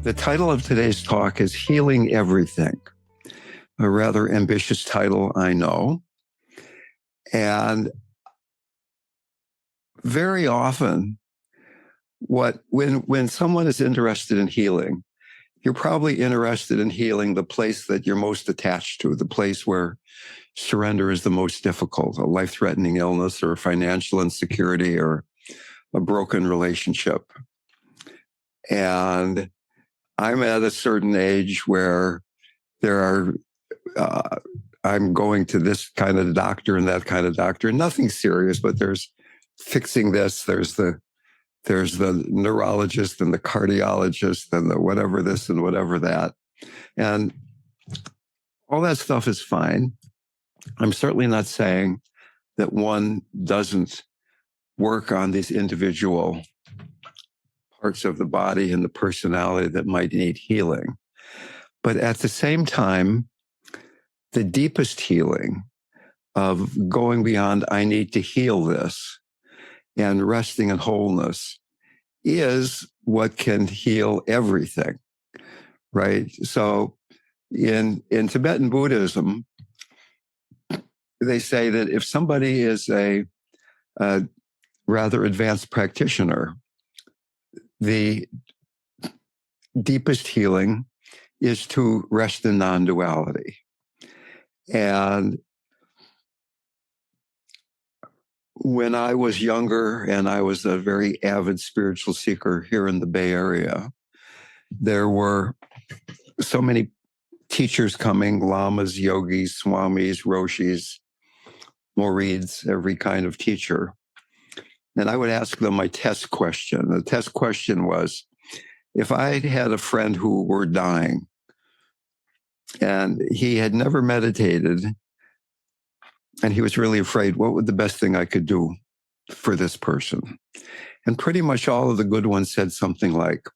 The title of today's talk is Healing Everything, a rather ambitious title, I know. And very often, when someone is interested in healing, you're probably interested in healing the place that you're most attached to, the place where surrender is the most difficult, a life-threatening illness or financial insecurity or a broken relationship. And I'm at a certain age where I'm going to this kind of doctor and that kind of doctor, nothing serious, but there's fixing this, there's the neurologist and the cardiologist and the whatever this and whatever that. And all that stuff is fine. I'm certainly not saying that one doesn't work on these individual parts of the body and the personality that might need healing. But at the same time, the deepest healing of going beyond, I need to heal this, and resting in wholeness is what can heal everything, right? So in Tibetan Buddhism, they say that if somebody is a rather advanced practitioner, the deepest healing is to rest in non-duality. And when I was younger and I was a very avid spiritual seeker here in the Bay Area, there were so many teachers coming, lamas, yogis, swamis, roshis, murids, every kind of teacher. And I would ask them my test question. The test question was, if I had a friend who were dying and he had never meditated and he was really afraid, what would the best thing I could do for this person? And pretty much all of the good ones said something like,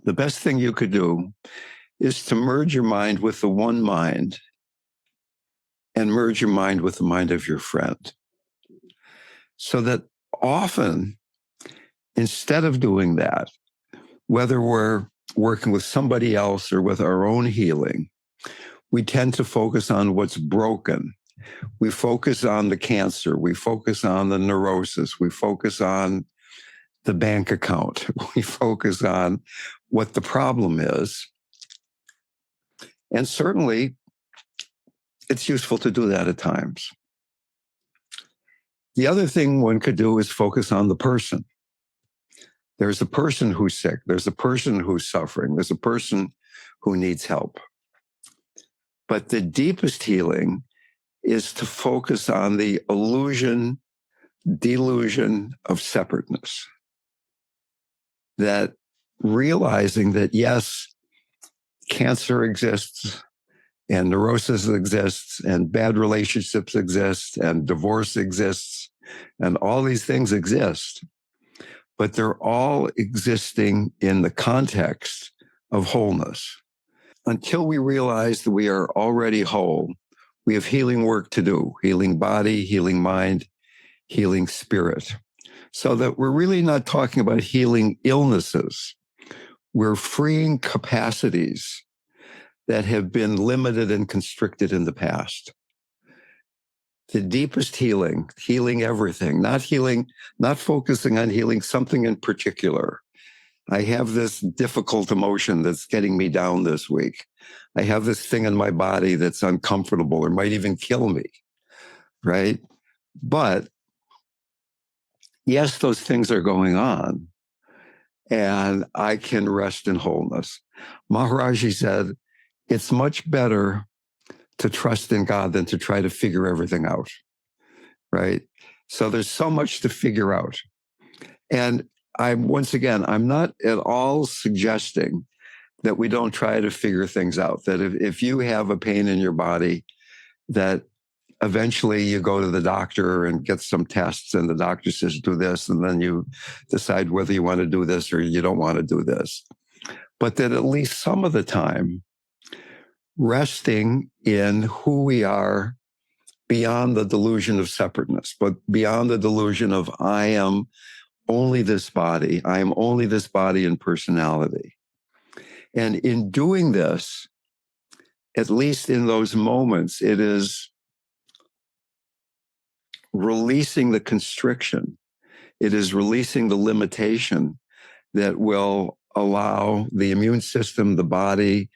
the best thing you could do is to merge your mind with the one mind and merge your mind with the mind of your friend. So that often, instead of doing that, whether we're working with somebody else or with our own healing, we tend to focus on what's broken. We focus on the cancer. We focus on the neurosis. We focus on the bank account. We focus on what the problem is. And certainly, it's useful to do that at times. The other thing one could do is focus on the person. There's a person who's sick. There's a person who's suffering. There's a person who needs help. But the deepest healing is to focus on the delusion of separateness. That realizing that, yes, cancer exists, and neurosis exists, and bad relationships exist, and divorce exists, and all these things exist, but they're all existing in the context of wholeness. Until we realize that we are already whole, we have healing work to do, healing body, healing mind, healing spirit. So that we're really not talking about healing illnesses. We're freeing capacities that have been limited and constricted in the past. The deepest healing everything, not focusing on healing something in particular. I have this difficult emotion that's getting me down this week. I have this thing in my body that's uncomfortable or might even kill me, right? But yes, those things are going on, and I can rest in wholeness. Maharaj-ji said, it's much better to trust in God than to try to figure everything out, right? So there's so much to figure out. And I'm not at all suggesting that we don't try to figure things out, that if you have a pain in your body, that eventually you go to the doctor and get some tests and the doctor says, do this, and then you decide whether you want to do this or you don't want to do this. But that at least some of the time, resting in who we are beyond the delusion of separateness, but beyond the delusion of I am only this body. I am only this body and personality. And in doing this, at least in those moments, it is releasing the constriction. It is releasing the limitation that will allow the immune system, the body,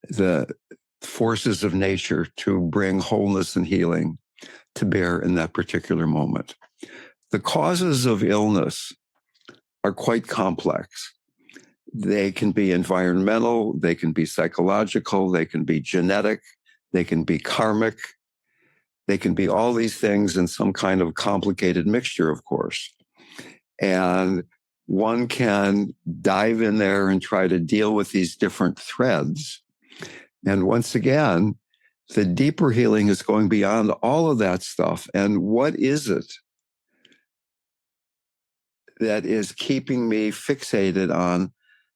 the forces of nature to bring wholeness and healing to bear in that particular moment. The causes of illness are quite complex. They can be environmental, they can be psychological, they can be genetic, they can be karmic, they can be all these things in some kind of complicated mixture, of course. And one can dive in there and try to deal with these different threads. And once again, the deeper healing is going beyond all of that stuff. And what is it that is keeping me fixated on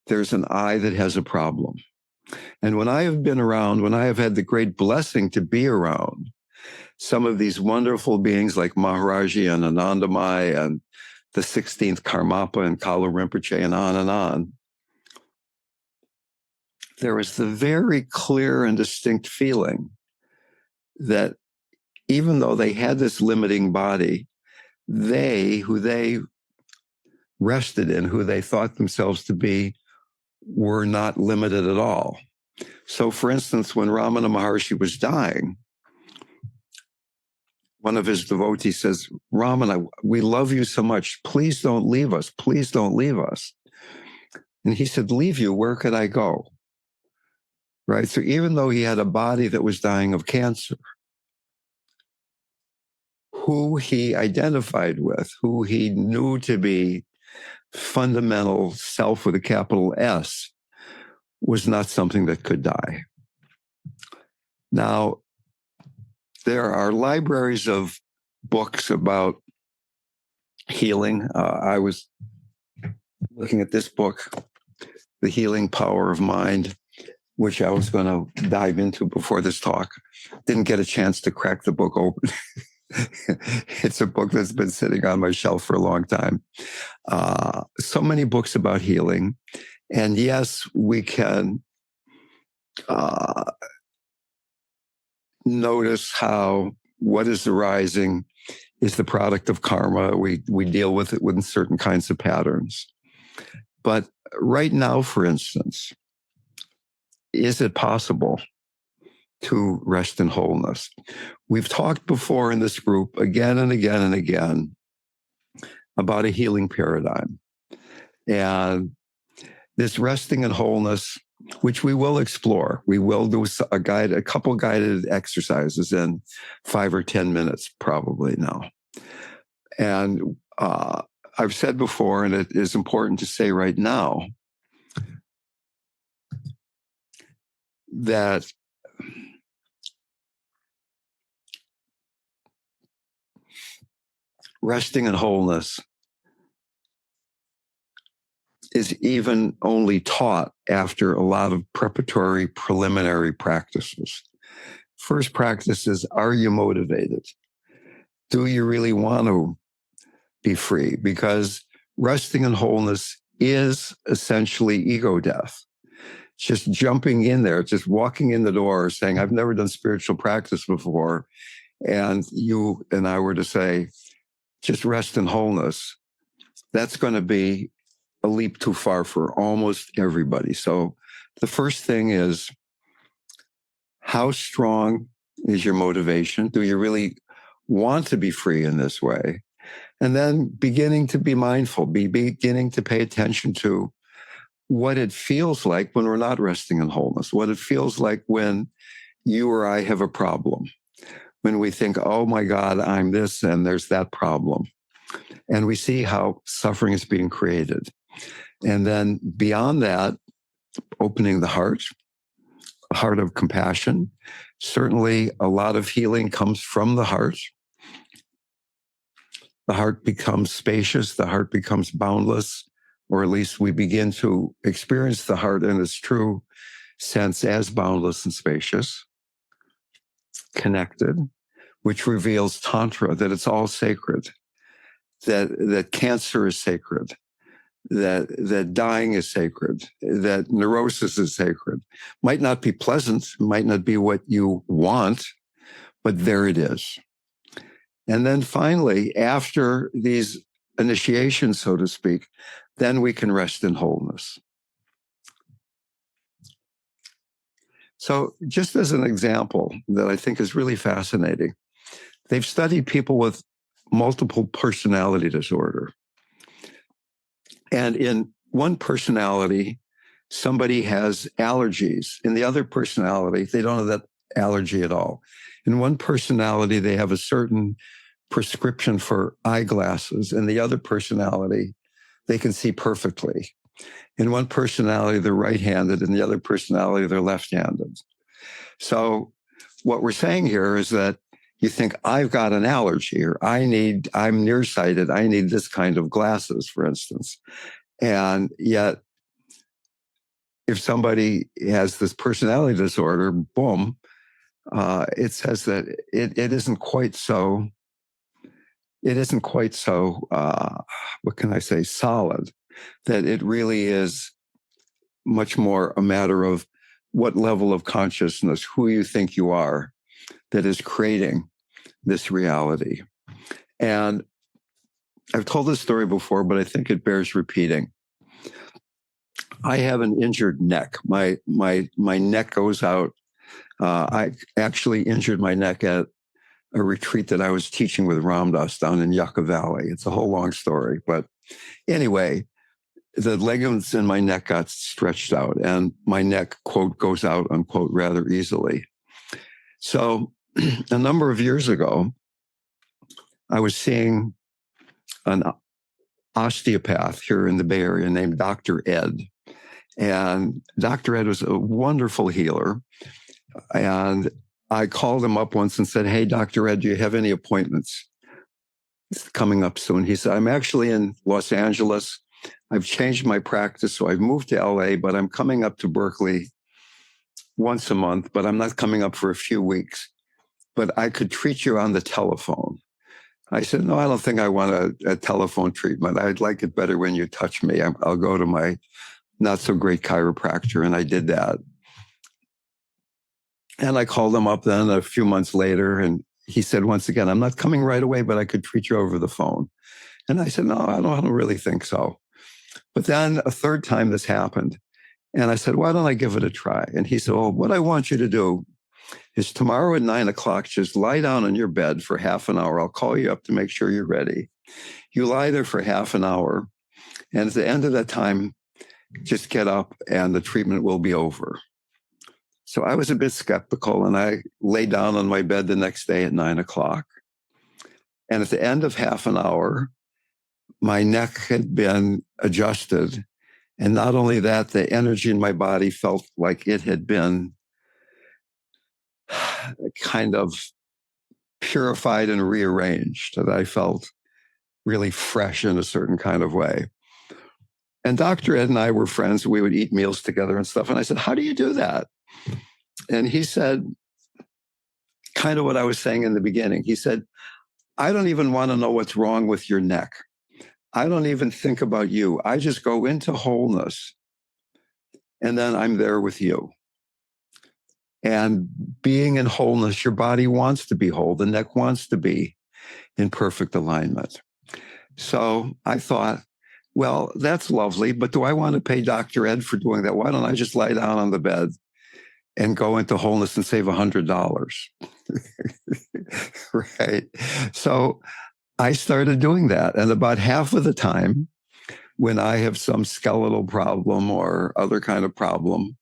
there's an I that has a problem? And when I have been around, when I have had the great blessing to be around some of these wonderful beings like Maharaj-ji and Anandamai and the 16th Karmapa and Kala Rinpoche and on, there was the very clear and distinct feeling that even though they had this limiting body, who they rested in, who they thought themselves to be, were not limited at all. So, for instance, when Ramana Maharshi was dying, one of his devotees says, Ramana, we love you so much. Please don't leave us. Please don't leave us. And he said, leave you? Where could I go? Right? So even though he had a body that was dying of cancer, who he identified with, who he knew to be fundamental self with a capital S, was not something that could die. Now, there are libraries of books about healing. I was looking at this book, The Healing Power of Mind, which I was going to dive into before this talk. Didn't get a chance to crack the book open. It's a book that's been sitting on my shelf for a long time. So many books about healing. And yes, we can notice how what is arising is the product of karma. We deal with it with certain kinds of patterns. But right now, for instance, is it possible to rest in wholeness? We've talked before in this group again and again and again about a healing paradigm. And this resting in wholeness, which we will explore. We will do a couple guided exercises in 5 or 10 minutes, probably now. And I've said before, and it is important to say right now, that resting in wholeness is even only taught after a lot of preparatory preliminary practices. First practice is, are you motivated? Do you really want to be free? Because resting in wholeness is essentially ego death. Just jumping in there, just walking in the door saying, I've never done spiritual practice before. And you and I were to say, just rest in wholeness. That's going to be a leap too far for almost everybody. So the first thing is, how strong is your motivation? Do you really want to be free in this way? And then beginning to be mindful, beginning to pay attention to what it feels like when we're not resting in wholeness, what it feels like when you or I have a problem, when we think, oh my God, I'm this and there's that problem. And we see how suffering is being created. And then beyond that, opening the heart, a heart of compassion. Certainly a lot of healing comes from the heart. The heart becomes spacious, the heart becomes boundless, or at least we begin to experience the heart in its true sense as boundless and spacious, connected, which reveals Tantra, that it's all sacred. that cancer is sacred, that dying is sacred, that neurosis is sacred. Might not be pleasant, might not be what you want, but there it is. And then finally, after these initiations, so to speak, then we can rest in wholeness. So just as an example that I think is really fascinating, they've studied people with multiple personality disorder. And in one personality, somebody has allergies. In the other personality, they don't have that allergy at all. In one personality, they have a certain prescription for eyeglasses. In the other personality, they can see perfectly. In one personality, they're right-handed. In the other personality, they're left-handed. So what we're saying here is that you think, I've got an allergy, or I'm nearsighted, I need this kind of glasses, for instance. And yet, if somebody has this personality disorder, boom, it says that it isn't quite so, what can I say, solid, that it really is much more a matter of what level of consciousness, who you think you are, that is creating this reality. And I've told this story before, but I think it bears repeating. I have an injured neck. My neck goes out. I actually injured my neck at a retreat that I was teaching with Ramdev down in Yucca Valley. It's a whole long story. But anyway, the ligaments in my neck got stretched out, and my neck, quote, goes out, unquote, rather easily. So a number of years ago, I was seeing an osteopath here in the Bay Area named Dr. Ed. And Dr. Ed was a wonderful healer. And I called him up once and said, hey, Dr. Ed, do you have any appointments coming up soon? He said, I'm actually in Los Angeles. I've changed my practice, so I've moved to LA, but I'm coming up to Berkeley once a month, but I'm not coming up for a few weeks. But I could treat you on the telephone. I said, no, I don't think I want a telephone treatment. I'd like it better when you touch me. I'll go to my not so great chiropractor. And I did that. And I called him up then a few months later, and he said, once again, I'm not coming right away, but I could treat you over the phone. And I said, no, I don't really think so. But then a third time this happened. And I said, why don't I give it a try? And he said, well, what I want you to do is tomorrow at 9:00, just lie down on your bed for half an hour. I'll call you up to make sure you're ready. You lie there for half an hour. And at the end of that time, just get up and the treatment will be over. So I was a bit skeptical, and I lay down on my bed the next day at 9:00. And at the end of half an hour, my neck had been adjusted. And not only that, the energy in my body felt like it had been kind of purified and rearranged, that I felt really fresh in a certain kind of way. And Dr. Ed and I were friends. We would eat meals together and stuff. And I said, how do you do that? And he said, kind of what I was saying in the beginning. He said, I don't even want to know what's wrong with your neck. I don't even think about you. I just go into wholeness, and then I'm there with you. And being in wholeness, your body wants to be whole. The neck wants to be in perfect alignment. So I thought, well, that's lovely, but do I want to pay Dr. Ed for doing that? Why don't I just lie down on the bed and go into wholeness and save $100? Right. So I started doing that. And about half of the time, when I have some skeletal problem or other kind of problem,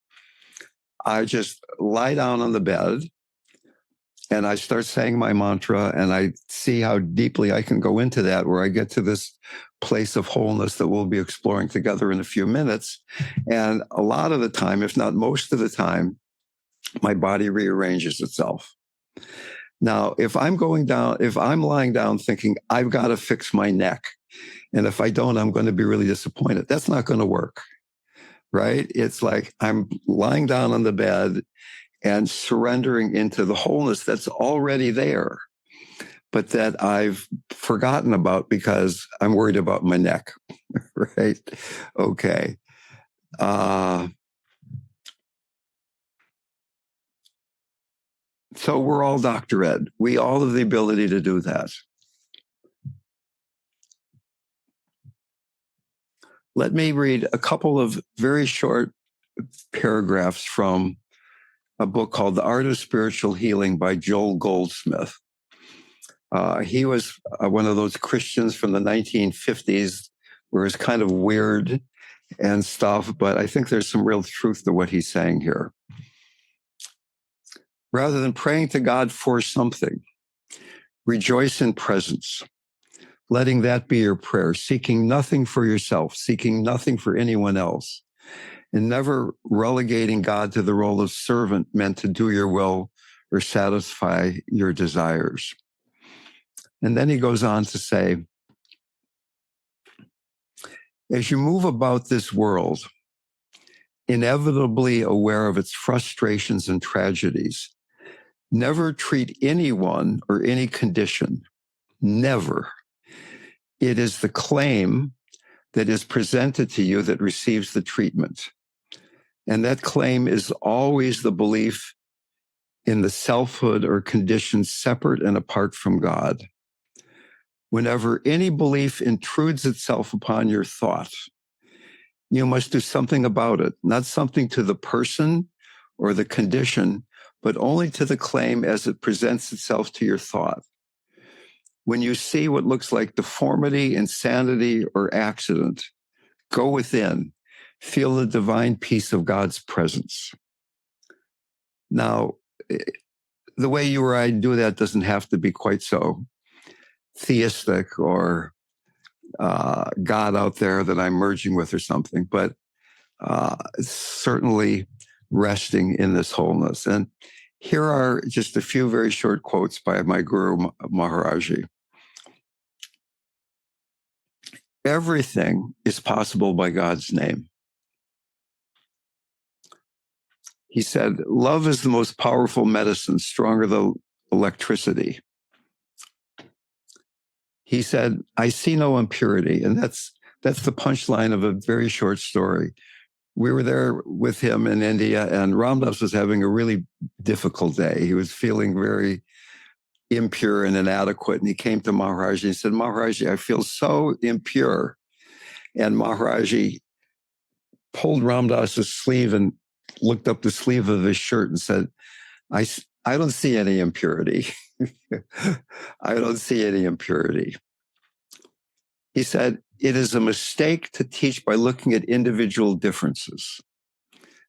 I just lie down on the bed and I start saying my mantra, and I see how deeply I can go into that, where I get to this place of wholeness that we'll be exploring together in a few minutes. And a lot of the time, if not most of the time, my body rearranges itself. Now, if I'm lying down thinking, I've got to fix my neck, and if I don't, I'm going to be really disappointed, that's not going to work, right? It's like I'm lying down on the bed and surrendering into the wholeness that's already there. but that I've forgotten about because I'm worried about my neck, right? Okay. So we're all Dr. Ed. We all have the ability to do that. Let me read a couple of very short paragraphs from a book called The Art of Spiritual Healing by Joel Goldsmith. He was one of those Christians from the 1950s where it's kind of weird and stuff, but I think there's some real truth to what he's saying here. Rather than praying to God for something, rejoice in presence, letting that be your prayer, seeking nothing for yourself, seeking nothing for anyone else, and never relegating God to the role of servant meant to do your will or satisfy your desires. And then he goes on to say, as you move about this world, inevitably aware of its frustrations and tragedies, never treat anyone or any condition. Never. It is the claim that is presented to you that receives the treatment. And that claim is always the belief in the selfhood or condition separate and apart from God. Whenever any belief intrudes itself upon your thought, you must do something about it, not something to the person or the condition, but only to the claim as it presents itself to your thought. When you see what looks like deformity, insanity, or accident, go within, feel the divine peace of God's presence. Now, the way you or I do that doesn't have to be quite so theistic or God out there that I'm merging with or something, but certainly resting in this wholeness. And here are just a few very short quotes by my guru, Maharaj-ji. Everything is possible by God's name. He said, love is the most powerful medicine, stronger than electricity. He said, I see no impurity. And that's the punchline of a very short story. We were there with him in India, and Ramdev was having a really difficult day. He was feeling very impure and inadequate. And he came to Maharaj-ji and said, Maharaj-ji, I feel so impure. And Maharaj-ji pulled Ramdas's sleeve and looked up the sleeve of his shirt and said, I don't see any impurity. I don't see any impurity. He said, it is a mistake to teach by looking at individual differences.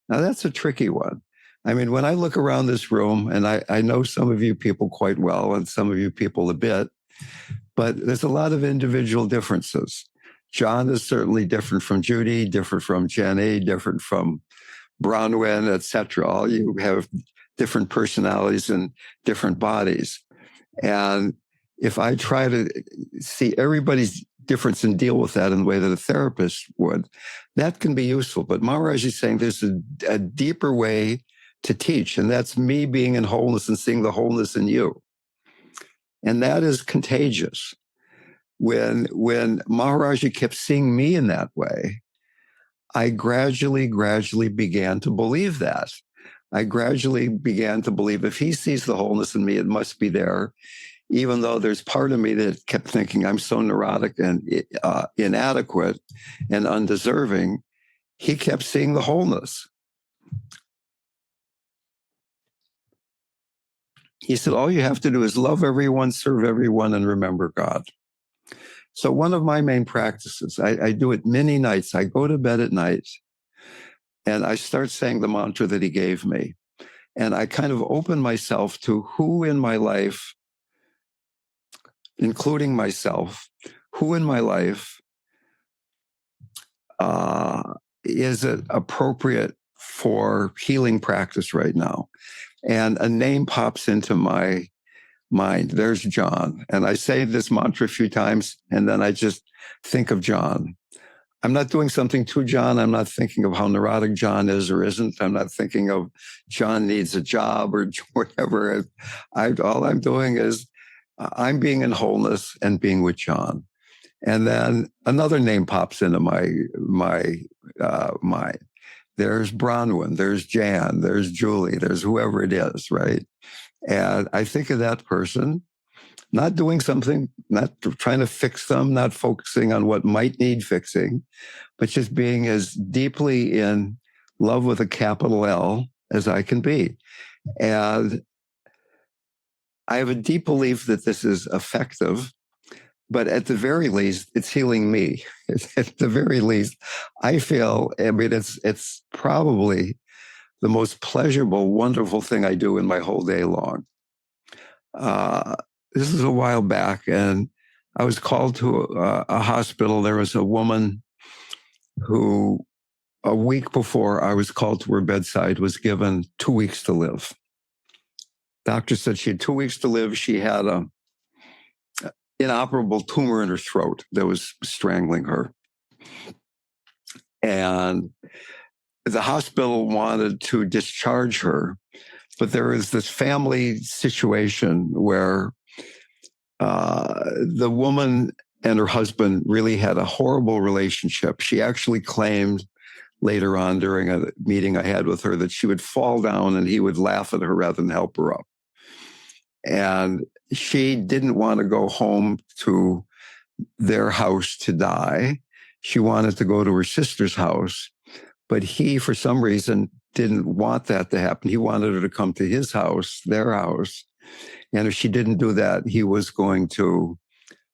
Now, that's a tricky one. I mean, when I look around this room, and I know some of you people quite well and some of you people a bit, but there's a lot of individual differences. John is certainly different from Judy, different from Jenny, different from Bronwyn, et cetera. All you have different personalities and different bodies. And if I try to see everybody's difference and deal with that in the way that a therapist would, that can be useful. But Maharaj is saying there's a deeper way to teach, and that's me being in wholeness and seeing the wholeness in you. And that is contagious. When Maharaj kept seeing me in that way, I gradually began to believe that. I gradually began to believe if he sees the wholeness in me, it must be there. Even though there's part of me that kept thinking I'm so neurotic and inadequate and undeserving, he kept seeing the wholeness. He said, all you have to do is love everyone, serve everyone, and remember God. So one of my main practices, I do it many nights. I go to bed at night and I start saying the mantra that he gave me. And I kind of open myself to who in my life, including myself, who in my life is it appropriate for healing practice right now? And a name pops into my mind. There's John. And I say this mantra a few times, and then I just think of John. I'm not doing something to John. I'm not thinking of how neurotic John is or isn't. I'm not thinking of John needs a job or whatever. All I'm doing is I'm being in wholeness and being with John. And then another name pops into my mind. There's Bronwyn, there's Jan, there's Julie, there's whoever it is, right? And I think of that person, not doing something, not trying to fix them, not focusing on what might need fixing, but just being as deeply in love with a capital L as I can be. And I have a deep belief that this is effective, but at the very least, it's healing me. At the very least, I feel, I mean, it's probably the most pleasurable, wonderful thing I do in my whole day long. This is a while back, and I was called to a hospital. There was a woman who, a week before I was called to her bedside, was given 2 weeks to live. Doctor said she had 2 weeks to live. She had a inoperable tumor in her throat that was strangling her. And the hospital wanted to discharge her, but there was this family situation where the woman and her husband really had a horrible relationship. She actually claimed later on during a meeting I had with her that she would fall down and he would laugh at her rather than help her up. And she didn't want to go home to their house to die. She wanted to go to her sister's house, but he, for some reason, didn't want that to happen. He wanted her to come to his house, their house. And if she didn't do that, he was going to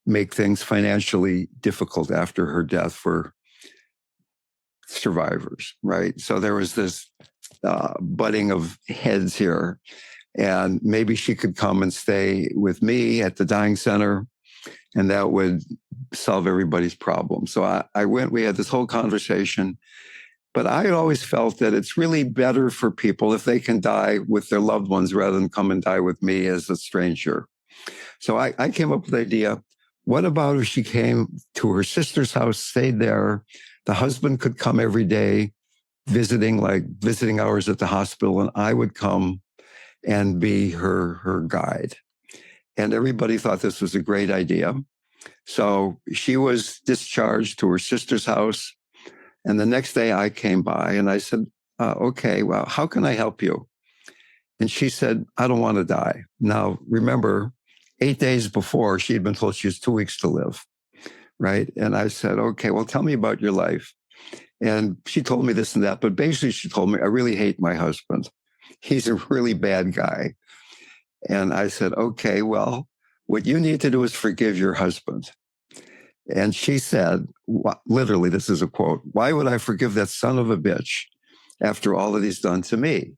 make things financially difficult after her death for survivors, right? So there was this butting of heads here. And maybe she could come and stay with me at the dying center, and that would solve everybody's problem. So I went, we had this whole conversation, but I always felt that it's really better for people if they can die with their loved ones rather than come and die with me as a stranger. So I came up with the idea, what about if she came to her sister's house, stayed there, the husband could come every day, visiting hours at the hospital, and I would come and be her guide. And everybody thought this was a great idea. So she was discharged to her sister's house. And the next day I came by and I said, okay, well, how can I help you? And she said, I don't want to die. Now, remember, 8 days before, she had been told she has 2 weeks to live, right? And I said, okay, well, tell me about your life. And she told me this and that, but basically she told me, I really hate my husband. He's a really bad guy. And I said, okay, well, what you need to do is forgive your husband. And she said, literally, this is a quote, why would I forgive that son of a bitch after all that he's done to me?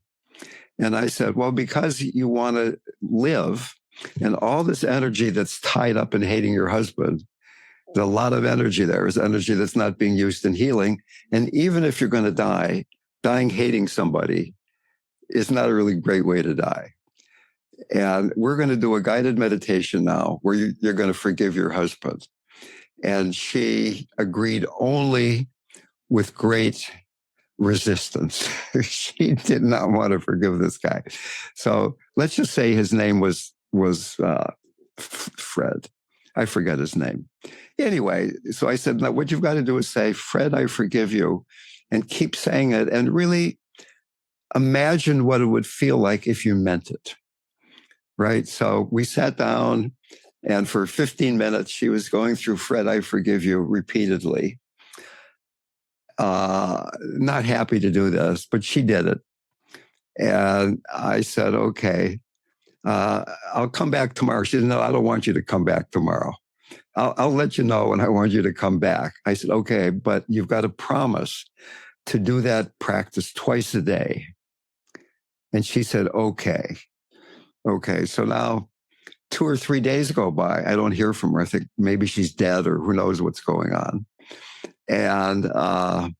And I said, well, because you want to live, and all this energy that's tied up in hating your husband, there's a lot of energy there. There's energy that's not being used in healing. And even if you're going to die, dying hating somebody is not a really great way to die. And we're going to do a guided meditation now where you're going to forgive your husband. And she agreed only with great resistance. She did not want to forgive this guy. So let's just say his name was Fred. I forget his name. Anyway, so I said, now what you've got to do is say, Fred, I forgive you, and keep saying it and really imagine what it would feel like if you meant it. Right. So we sat down, and for 15 minutes, she was going through Fred, I forgive you repeatedly. Not happy to do this, but she did it. And I said, okay, I'll come back tomorrow. She said, no, I don't want you to come back tomorrow. I'll let you know when I want you to come back. I said, okay, but you've got to promise to do that practice twice a day. And she said, okay. Okay. So now 2 or 3 days go by. I don't hear from her. I think maybe she's dead or who knows what's going on. And I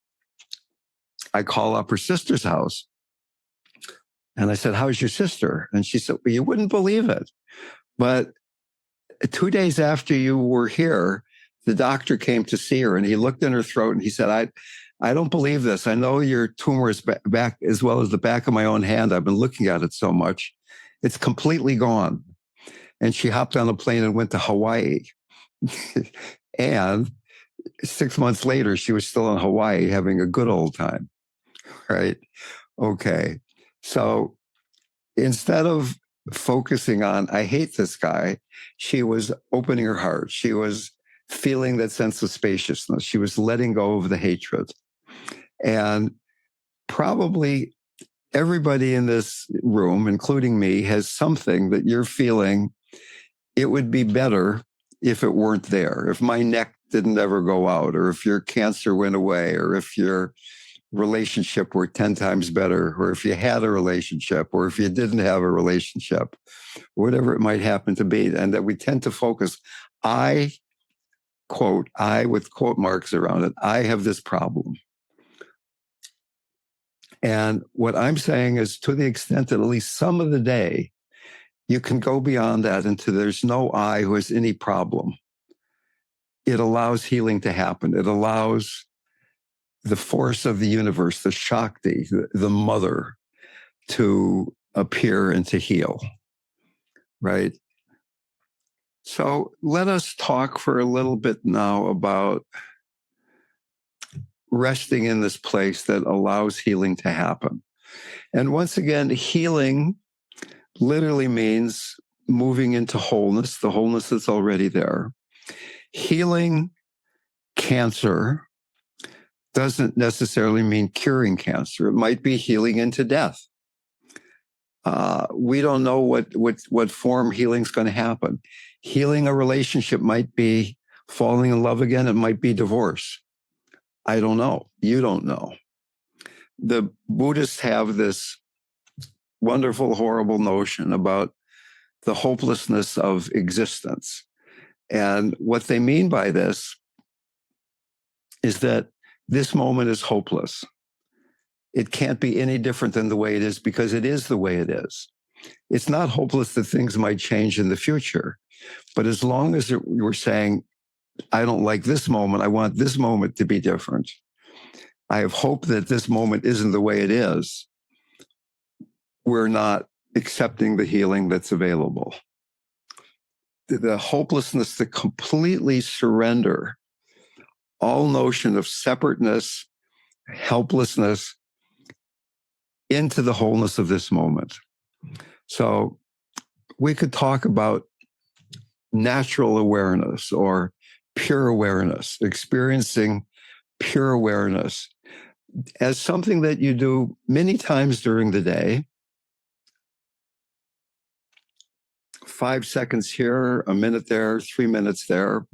call up her sister's house. And I said, how's your sister? And she said, well, you wouldn't believe it. But 2 days after you were here, the doctor came to see her and he looked in her throat and he said, I don't believe this. I know your tumor is back as well as the back of my own hand. I've been looking at it so much. It's completely gone. and she hopped on a plane and went to Hawaii. And 6 months later, she was still in Hawaii having a good old time, right? Okay. So instead of focusing on, I hate this guy, she was opening her heart. She was feeling that sense of spaciousness. She was letting go of the hatred. And probably everybody in this room, including me, has something that you're feeling it would be better if it weren't there, if my neck didn't ever go out, or if your cancer went away, or if your relationship were 10 times better, or if you had a relationship, or if you didn't have a relationship, whatever it might happen to be. And that we tend to focus, I with quote marks around it, I have this problem. And what I'm saying is, to the extent that at least some of the day, you can go beyond that into there's no I who has any problem. It allows healing to happen. It allows the force of the universe, the Shakti, the mother, to appear and to heal, right? So let us talk for a little bit now about resting in this place that allows healing to happen. And once again, healing literally means moving into wholeness, the wholeness that's already there. Healing cancer doesn't necessarily mean curing cancer. It might be healing into death. We don't know what form healing's going to happen. Healing a relationship might be falling in love again. It might be divorce. I don't know. You don't know. The Buddhists have this wonderful, horrible notion about the hopelessness of existence. And what they mean by this is that this moment is hopeless. It can't be any different than the way it is because it is the way it is. It's not hopeless that things might change in the future. But as long as we're saying, I don't like this moment, I want this moment to be different. I have hope that this moment isn't the way it is. We're not accepting the healing that's available. The hopelessness to completely surrender all notion of separateness, helplessness into the wholeness of this moment. So we could talk about natural awareness or pure awareness, experiencing pure awareness as something that you do many times during the day. 5 seconds here, a minute there, 3 minutes there.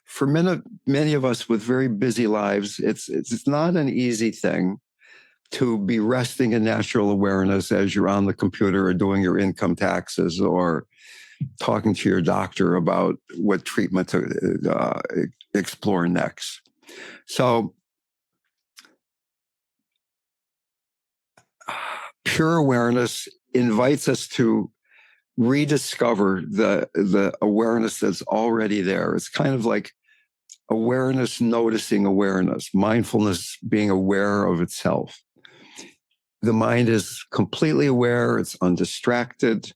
For many of us with very busy lives, it's not an easy thing to be resting in natural awareness as you're on the computer or doing your income taxes or talking to your doctor about what treatment to explore next. So pure awareness invites us to rediscover the awareness that's already there. It's kind of like awareness noticing awareness, mindfulness being aware of itself. The mind is completely aware, it's undistracted,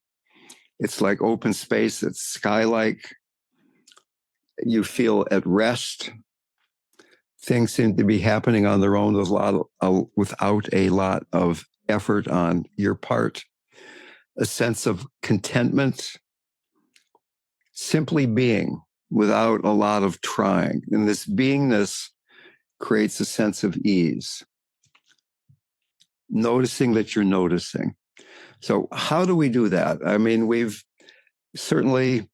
it's like open space, it's sky-like. You feel at rest. Things seem to be happening on their own without a lot of effort on your part. A sense of contentment, simply being without a lot of trying. And this beingness creates a sense of ease. Noticing that you're noticing. So how do we do that? I mean, we've certainly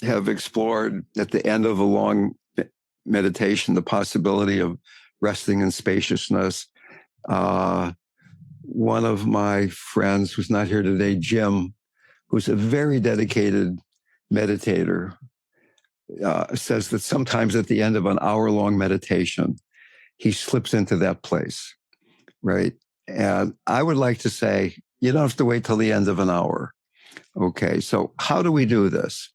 have explored at the end of a long meditation the possibility of resting in spaciousness. One of my friends who's not here today, Jim, who's a very dedicated meditator, says that sometimes at the end of an hour-long meditation, he slips into that place, right? And I would like to say, you don't have to wait till the end of an hour. Okay, so how do we do this?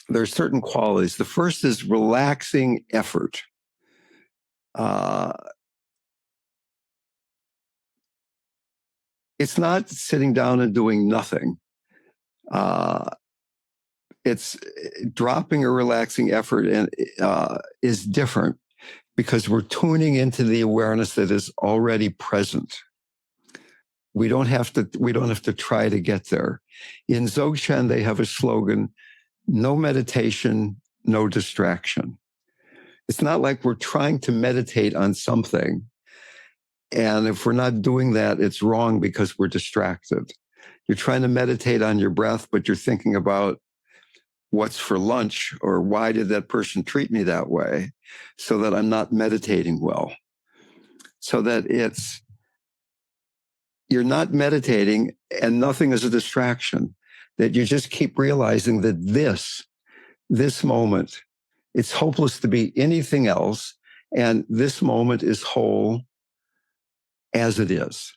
There are certain qualities. The first is relaxing effort. it's not sitting down and doing nothing. It's dropping a relaxing effort and is different because we're tuning into the awareness that is already present. We don't have to try to get there. In Dzogchen, they have a slogan: no meditation, no distraction. It's not like we're trying to meditate on something. And if we're not doing that, it's wrong because we're distracted. You're trying to meditate on your breath, but you're thinking about what's for lunch or why did that person treat me that way, so that I'm not meditating well. So that you're not meditating and nothing is a distraction, that you just keep realizing that this moment, it's hopeless to be anything else. And this moment is whole as it is.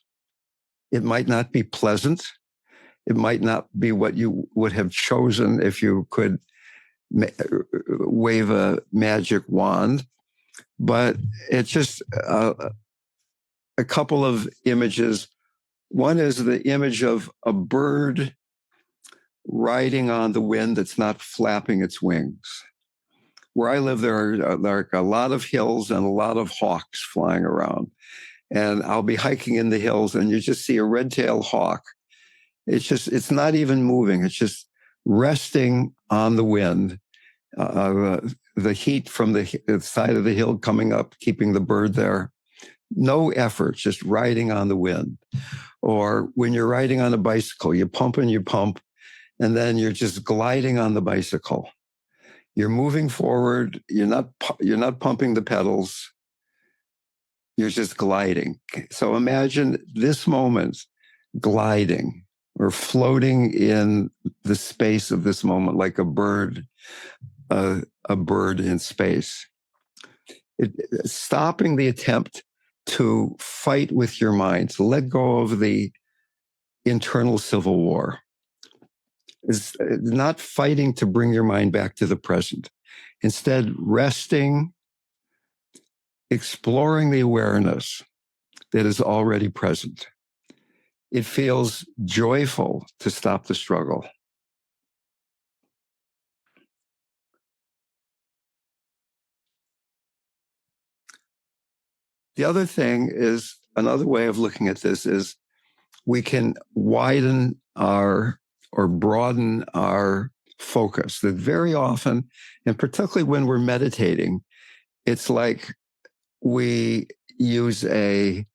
It might not be pleasant. It might not be what you would have chosen if you could wave a magic wand, but it's just a couple of images. One is the image of a bird riding on the wind that's not flapping its wings. Where I live, there are a lot of hills and a lot of hawks flying around. And I'll be hiking in the hills and you just see a red-tailed hawk. It's not even moving. It's just resting on the wind. The heat from the side of the hill coming up, keeping the bird there. No effort, just riding on the wind. Or when you're riding on a bicycle, you pump and you pump, and then you're just gliding on the bicycle. You're moving forward. You're not pumping the pedals. You're just gliding. So imagine this moment gliding or floating in the space of this moment like a bird in space. Stopping the attempt to fight with your mind, to let go of the internal civil war. Is not fighting to bring your mind back to the present. Instead, resting, exploring the awareness that is already present. It feels joyful to stop the struggle. The other thing is, another way of looking at this is we can widen or broaden our focus. That very often, and particularly when we're meditating, it's like we use a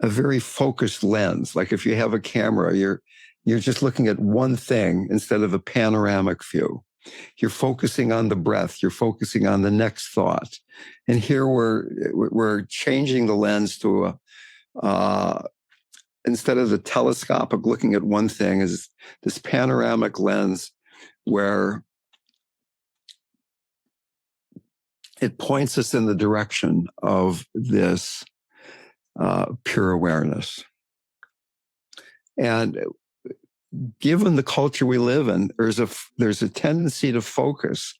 very focused lens. Like if you have a camera, you're just looking at one thing instead of a panoramic view. You're focusing on the breath. You're focusing on the next thought. And here we're changing the lens to instead of the telescopic looking at one thing, is this panoramic lens where it points us in the direction of this pure awareness. And given the culture we live in, there's a tendency to focus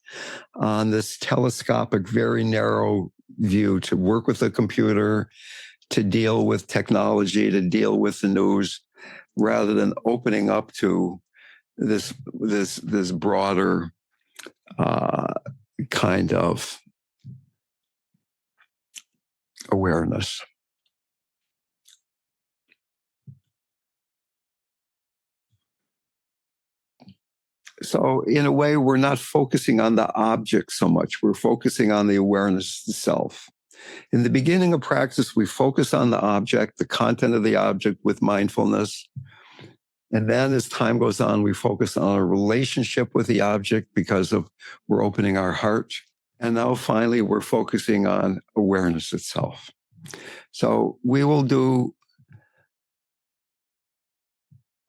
on this telescopic, very narrow view, to work with a computer, to deal with technology, to deal with the news, rather than opening up to this broader kind of awareness. So in a way, we're not focusing on the object so much. We're focusing on the awareness itself. In the beginning of practice, we focus on the object, the content of the object with mindfulness. And then as time goes on, we focus on a relationship with the object because we're opening our heart. And now finally, we're focusing on awareness itself. So we will do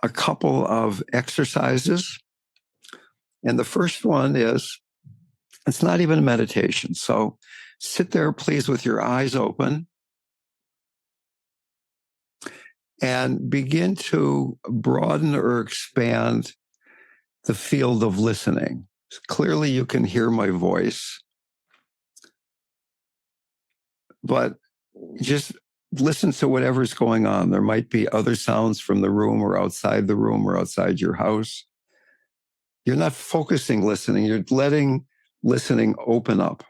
a couple of exercises. And the first one is, it's not even a meditation. So sit there, please, with your eyes open and begin to broaden or expand the field of listening. Clearly, you can hear my voice, but just listen to whatever's going on. There might be other sounds from the room or outside the room or outside your house. You're not focusing listening. You're letting listening open up.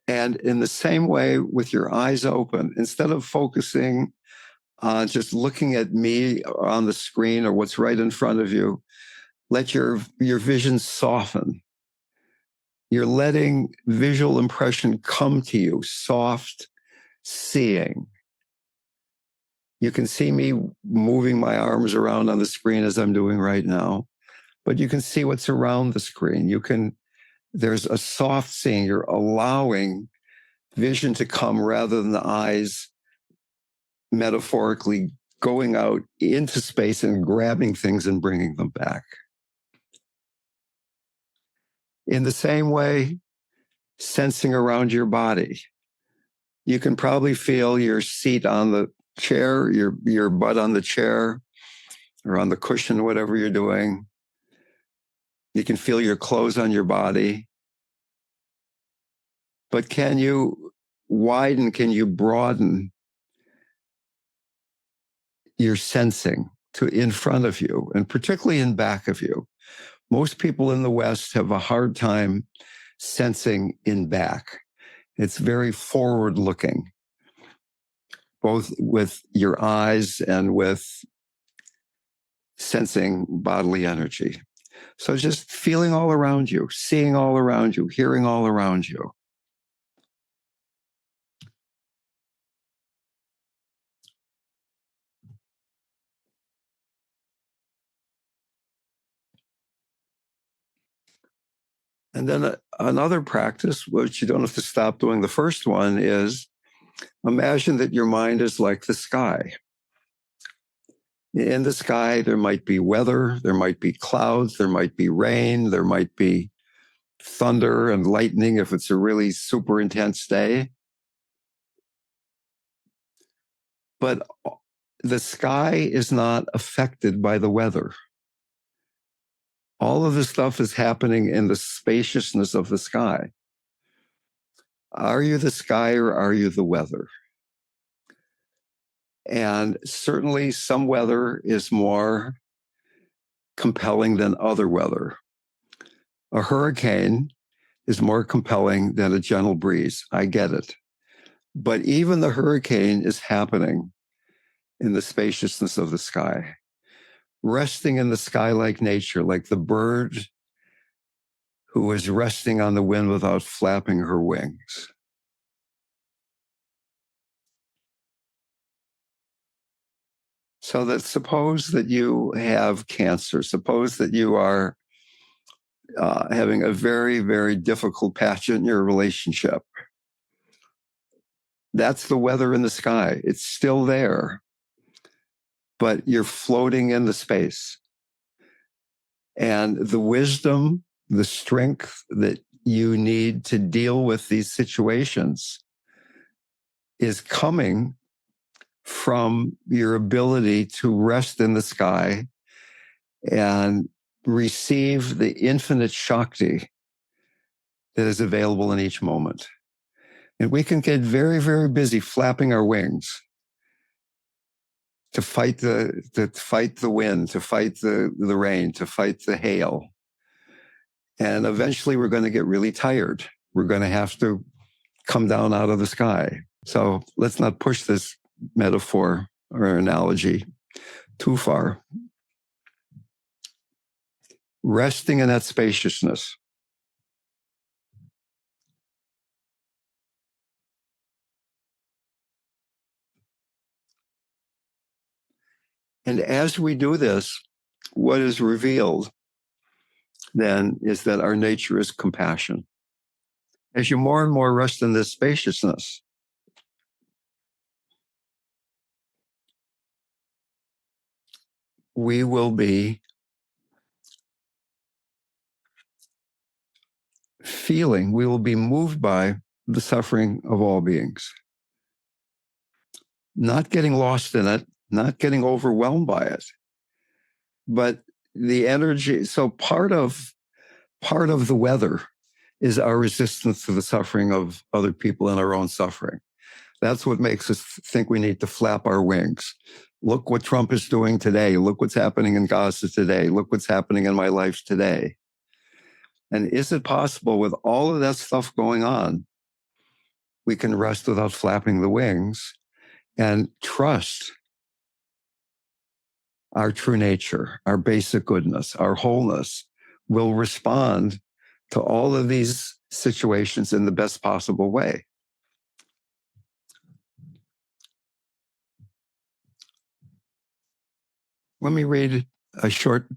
And in the same way, with your eyes open, instead of focusing on just looking at me on the screen or what's right in front of you, let your vision soften. You're letting visual impression come to you, soft seeing. You can see me moving my arms around on the screen as I'm doing right now, but you can see what's around the screen. There's a soft seeing. You're allowing vision to come rather than the eyes metaphorically going out into space and grabbing things and bringing them back. In the same way, sensing around your body. You can probably feel your seat on the chair, your butt on the chair or on the cushion, whatever you're doing. You can feel your clothes on your body. But can you widen, can you broaden your sensing to in front of you and particularly in back of you? Most people in the West have a hard time sensing in back. It's very forward looking, both with your eyes and with sensing bodily energy. So just feeling all around you, seeing all around you, hearing all around you. And then another practice, which you don't have to stop doing the first one, is imagine that your mind is like the sky. In the sky, there might be weather, there might be clouds, there might be rain, there might be thunder and lightning if it's a really super intense day. But the sky is not affected by the weather. All of this stuff is happening in the spaciousness of the sky. Are you the sky or are you the weather? And certainly some weather is more compelling than other weather. A hurricane is more compelling than a gentle breeze. I get it. But even the hurricane is happening in the spaciousness of the sky, resting in the sky like nature, like the bird who is resting on the wind without flapping her wings. So that suppose that you have cancer, suppose that you are having a very, very difficult patch in your relationship. That's the weather in the sky. It's still there, but you're floating in the space. And the wisdom, the strength that you need to deal with these situations is coming from your ability to rest in the sky and receive the infinite Shakti that is available in each moment. And we can get very, very busy flapping our wings to fight the wind, to fight the rain, to fight the hail. And eventually we're going to get really tired. We're going to have to come down out of the sky. So let's not push this metaphor or analogy too far. Resting in that spaciousness. And as we do this, what is revealed then is that our nature is compassion. As you more and more rest in this spaciousness, we will be we will be moved by the suffering of all beings. Not getting lost in it, not getting overwhelmed by it, but the energy. So part of the weather is our resistance to the suffering of other people and our own suffering. That's what makes us think we need to flap our wings. Look what Trump is doing today. Look what's happening in Gaza today. Look what's happening in my life today. And is it possible with all of that stuff going on, we can rest without flapping the wings and trust our true nature, our basic goodness, our wholeness will respond to all of these situations in the best possible way. Let me read a short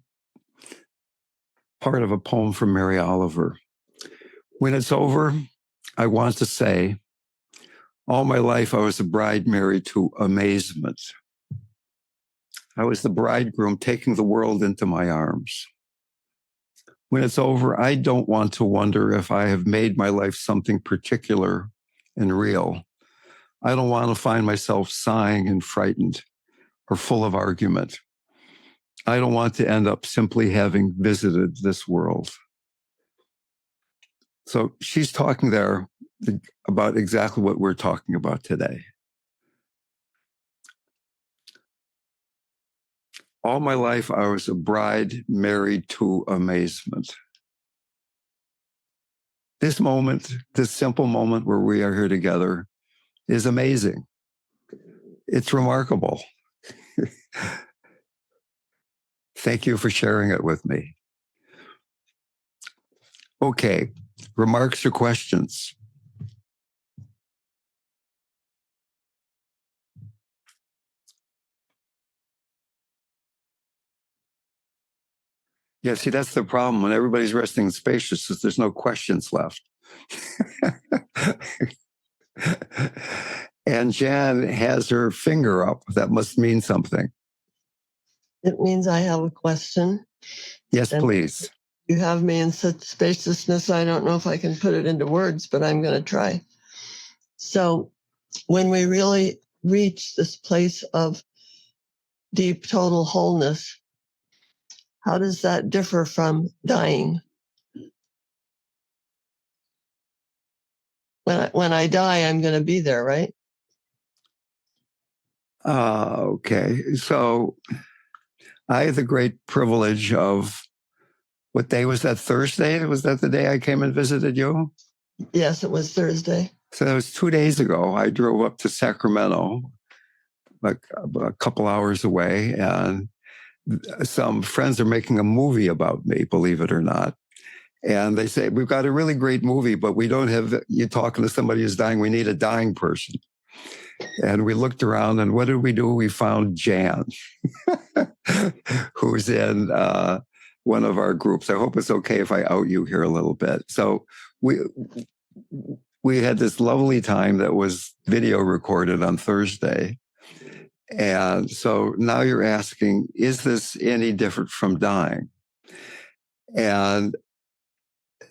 part of a poem from Mary Oliver. When it's over, I want to say, all my life I was a bride married to amazement. I was the bridegroom taking the world into my arms. When it's over, I don't want to wonder if I have made my life something particular and real. I don't want to find myself sighing and frightened or full of argument. I don't want to end up simply having visited this world. So she's talking there about exactly what we're talking about today. All my life, I was a bride married to amazement. This moment, this simple moment where we are here together is amazing. It's remarkable. Thank you for sharing it with me. Okay, remarks or questions? Yeah, see, that's the problem. When everybody's resting in spaciousness, there's no questions left. And Jan has her finger up. That must mean something. It means I have a question. Yes, please. You have me in such spaciousness, I don't know if I can put it into words, but I'm going to try. So when we really reach this place of deep total wholeness, how does that differ from dying? When I die, I'm going to be there, right? Okay. So I had the great privilege of, what day was that? Thursday? Was that the day I came and visited you? Yes, it was Thursday. So it was 2 days ago. I drove up to Sacramento, like a couple hours away, and some friends are making a movie about me, believe it or not. And they say, we've got a really great movie, but we don't have you talking to somebody who's dying. We need a dying person. And we looked around, and what did we do? We found Jan, who's in one of our groups. I hope it's okay if I out you here a little bit. So we had this lovely time that was video recorded on Thursday. And so now you're asking, is this any different from dying? And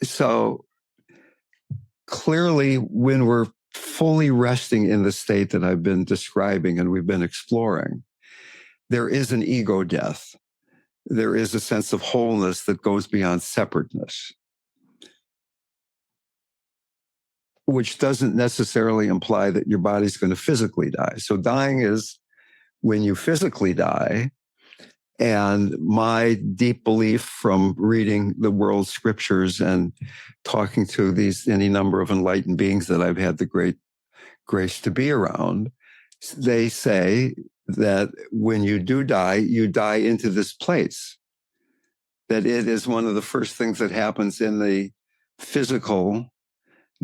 so clearly, when we're fully resting in the state that I've been describing and we've been exploring, there is an ego death. There is a sense of wholeness that goes beyond separateness, which doesn't necessarily imply that your body's going to physically die. So dying is when you physically die. And my deep belief from reading the world scriptures and talking to any number of enlightened beings that I've had the great grace to be around, they say that when you do die, you die into this place. That it is one of the first things that happens in the physical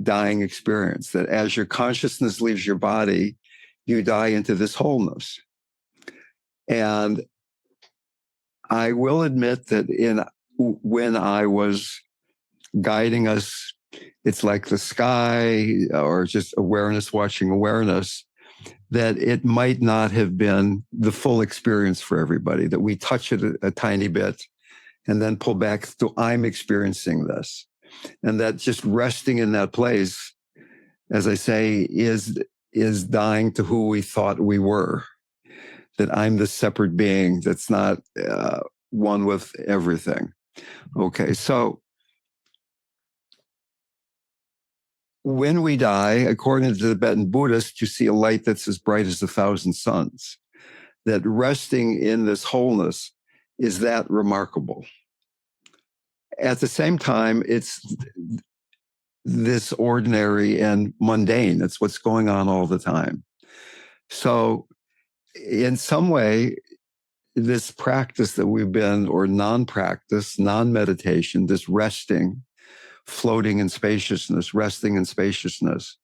dying experience, that as your consciousness leaves your body, you die into this wholeness. And I will admit that when I was guiding us, it's like the sky or just awareness watching awareness, that it might not have been the full experience for everybody, that we touch it a tiny bit and then pull back to I'm experiencing this. And that just resting in that place, as I say, is dying to who we thought we were. That I'm the separate being that's not one with everything. Okay, so when we die, according to the Tibetan Buddhist, you see a light that's as bright as 1,000 suns. That resting in this wholeness is that remarkable. At the same time, it's this ordinary and mundane. It's what's going on all the time. So in some way, this practice that we've been, or non-practice, non-meditation, this resting, floating in spaciousness, resting in spaciousness,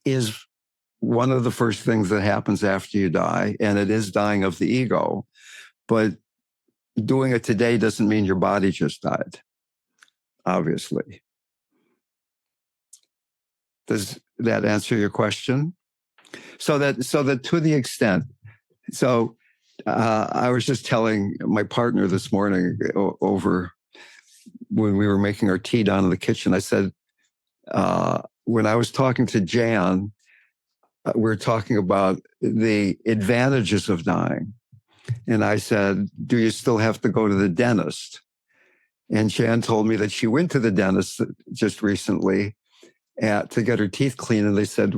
is one of the first things that happens after you die. And it is dying of the ego. But doing it today doesn't mean your body just died, obviously. Does that answer your question? So that to the extent, I was just telling my partner this morning over when we were making our tea down in the kitchen, I said, when I was talking to Jan, we were talking about the advantages of dying. And I said, do you still have to go to the dentist? And Jan told me that she went to the dentist just recently to get her teeth cleaned. And they said,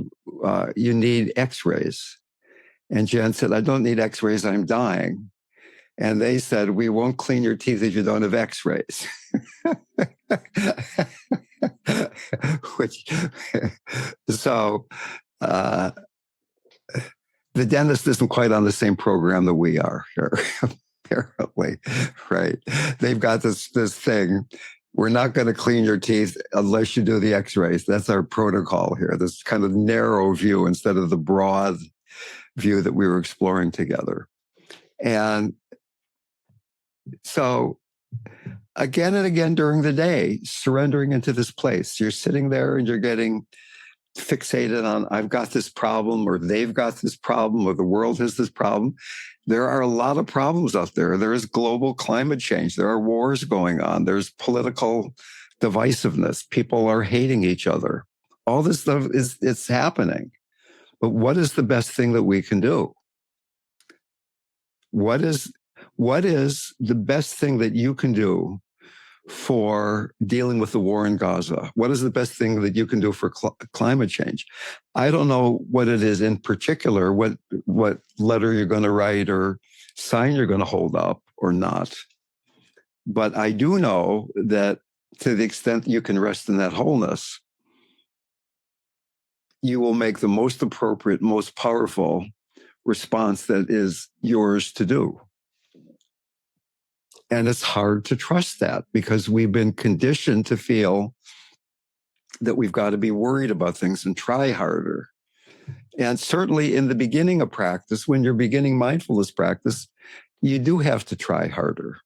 you need x-rays. And Jan said, I don't need x-rays, I'm dying. And they said, we won't clean your teeth if you don't have x-rays. So the dentist isn't quite on the same program that we are here, apparently, right? They've got this thing. We're not going to clean your teeth unless you do the x-rays. That's our protocol here, this kind of narrow view instead of the broad view that we were exploring together. And so again and again during the day, surrendering into this place, you're sitting there and you're getting fixated on, I've got this problem, or they've got this problem, or the world has this problem. There are a lot of problems out there. There is global climate change. There are wars going on. There's political divisiveness. People are hating each other. All this stuff it's happening. But what is the best thing that we can do? What is the best thing that you can do for dealing with the war in Gaza? What is the best thing that you can do for climate change? I don't know what it is in particular, what letter you're going to write or sign you're going to hold up or not. But I do know that to the extent you can rest in that wholeness, you will make the most appropriate, most powerful response that is yours to do. And it's hard to trust that because we've been conditioned to feel that we've got to be worried about things and try harder. And certainly in the beginning of practice, when you're beginning mindfulness practice, you do have to try harder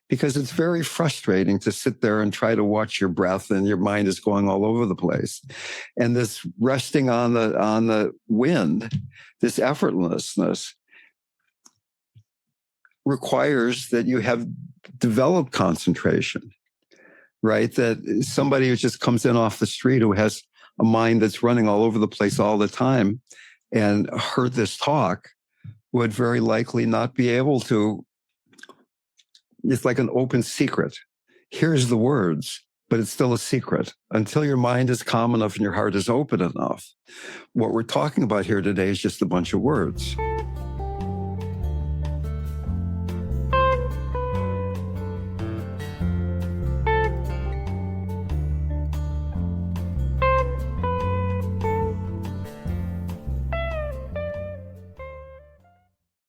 because it's very frustrating to sit there and try to watch your breath and your mind is going all over the place. And this resting on the wind, this effortlessness, requires that you have developed concentration, right? That somebody who just comes in off the street who has a mind that's running all over the place all the time and heard this talk would very likely not be able to. It's like an open secret. Here's the words, but it's still a secret until your mind is calm enough and your heart is open enough. What we're talking about here today is just a bunch of words.